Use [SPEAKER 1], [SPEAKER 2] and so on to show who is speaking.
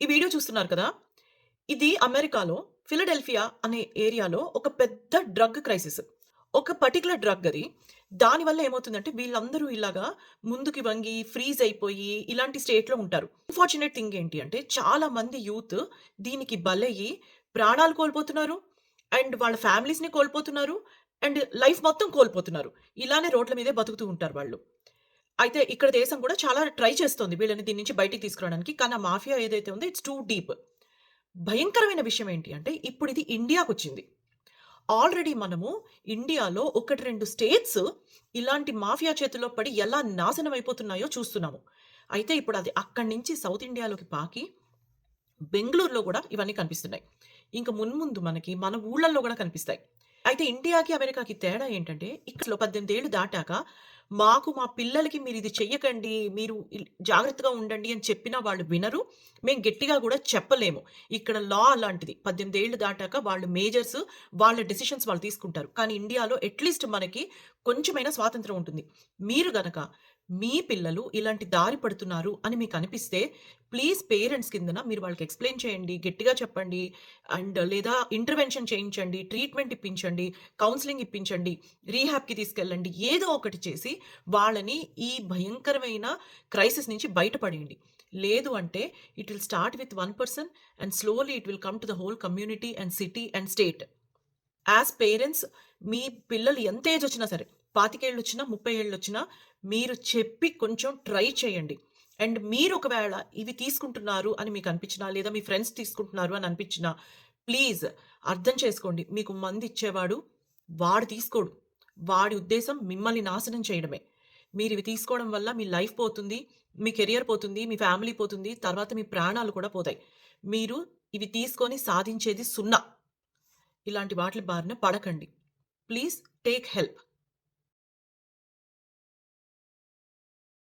[SPEAKER 1] ఈ వీడియో చూస్తున్నారు కదా! ఇది అమెరికాలో ఫిలడెల్ఫియా అనే ఏరియాలో ఒక పెద్ద డ్రగ్ క్రైసిస్. ఒక పర్టిక్యులర్ డ్రగ్ అది. దానివల్ల ఏమవుతుందంటే వీళ్ళందరూ ఇలాగా ముందుకి వంగి, ఫ్రీజ్ అయిపోయి ఇలాంటి స్టేట్‌లో ఉంటారు. అన్‌ఫార్చునేట్ థింగ్ ఏంటి అంటే చాలా మంది యూత్ దీనికి బలయ్యి ప్రాణాలు కోల్పోతున్నారు. అండ్ వాళ్ళ ఫ్యామిలీస్‌ని కోల్పోతున్నారు. అండ్ లైఫ్ మొత్తం కోల్పోతున్నారు. ఇలానే రోడ్ల మీదే బతుకుతూ ఉంటారు వాళ్ళు. అయితే ఇక్కడ దేశం కూడా చాలా ట్రై చేస్తోంది వీళ్ళని దీని నుంచి బయటికి తీసుకురావడానికి. కానీ ఆ మాఫియా ఏదైతే ఉందో ఇట్స్ టూ డీప్. భయంకరమైన విషయం ఏంటి అంటే ఇప్పుడిది ఇండియాకొచ్చింది. ఆల్రెడీ మనము ఇండియాలో 1, 2 స్టేట్స్ ఇలాంటి మాఫియా చేతుల్లో పడి ఎలా నాశనం అయిపోతున్నాయో చూస్తున్నాము. అయితే ఇప్పుడు అది అక్కడి నుంచి సౌత్ ఇండియాలోకి పాకి బెంగుళూరులో గూడా ఇవన్నీ కనిపిస్తున్నాయి. ఇంక మున్ముందు మనకి మన ఊళ్ళల్లో గూడా కనిపిస్తాయి. అయితే ఇండియాకి, అమెరికాకి తేడా ఏంటంటే ఇక్కడలో 18 ఏళ్ళు దాటాక మాకు మా పిల్లలకి మీరిది చెయ్యకండి, మీరు జాగ్రత్తగా ఉండండి అని చెప్పినా వాళ్ళు వినరు. మేము గట్టిగా గూడా చెప్పలేము. ఇక్కడ లా అలాంటిది. 18 ఏళ్ళు దాటాక వాళ్ళు మేజర్స్ వాళ్ళ డెసిషన్స్ వాళ్ళు తీసుకుంటారు. కానీ ఇండియాలో అట్‌లీస్ట్ మనకి కొంచెమైనా స్వాతంత్రం ఉంటుంది. మీరు గనక మీ పిల్లలు ఇలాంటి దారి పడుతున్నారు అని మీకనిపిస్తే ప్లీజ్ పేరెంట్స్ కిందన మీరు వాళ్ళకి ఎక్స్‌ప్లెయిన్ చేయండి. గట్టిగా చెప్పండి. అండ్ లేదా ఇంటర్వెన్షన్ చేయించండి. ట్రీట్మెంట్ ఇప్పించండి. కౌన్సెలింగ్ ఇప్పించండి. రీహాబ్‌కి తీసుకెళ్ళండి. ఏదో ఒకటి చేసి వాళ్ళని ఈ భయంకరమైన క్రైసిస్ నుంచి బయటపడేయండి. లేదు అంటే it will start with one person and slowly it will come to the whole community and city and state. As parents మీ పిల్లలు ఎంత ఏజ్ వచ్చినా సరే, 25 ఏళ్ళొచ్చినా, 30 ఏళ్ళొచ్చినా మీరు చెప్పి కొంచెం ట్రై చేయండి. అండ్ మీరు ఒకవేళ ఇవి తీసుకుంటున్నారు అని మీకనిపించినా, లేదా మీ ఫ్రెండ్స్ తీసుకుంటున్నారు అని అనిపించినా, ప్లీజ్ అర్థం చేసుకోండి. మీకు మందిచ్చేవాడు వాడు తీసుకోడు. వాడి ఉద్దేశం మిమ్మల్ని నాశనం చేయడమే. మీరివి తీసుకోవడం వల్ల మీ లైఫ్ పోతుంది, మీ కెరియర్ పోతుంది, మీ ఫ్యామిలీ పోతుంది, తర్వాత మీ ప్రాణాలు కూడా పోతాయి. మీరు ఇవి తీసుకొని సాధించేది సున్నా. ఇలాంటి వాటిలి బారిన పడకండి. Please take help.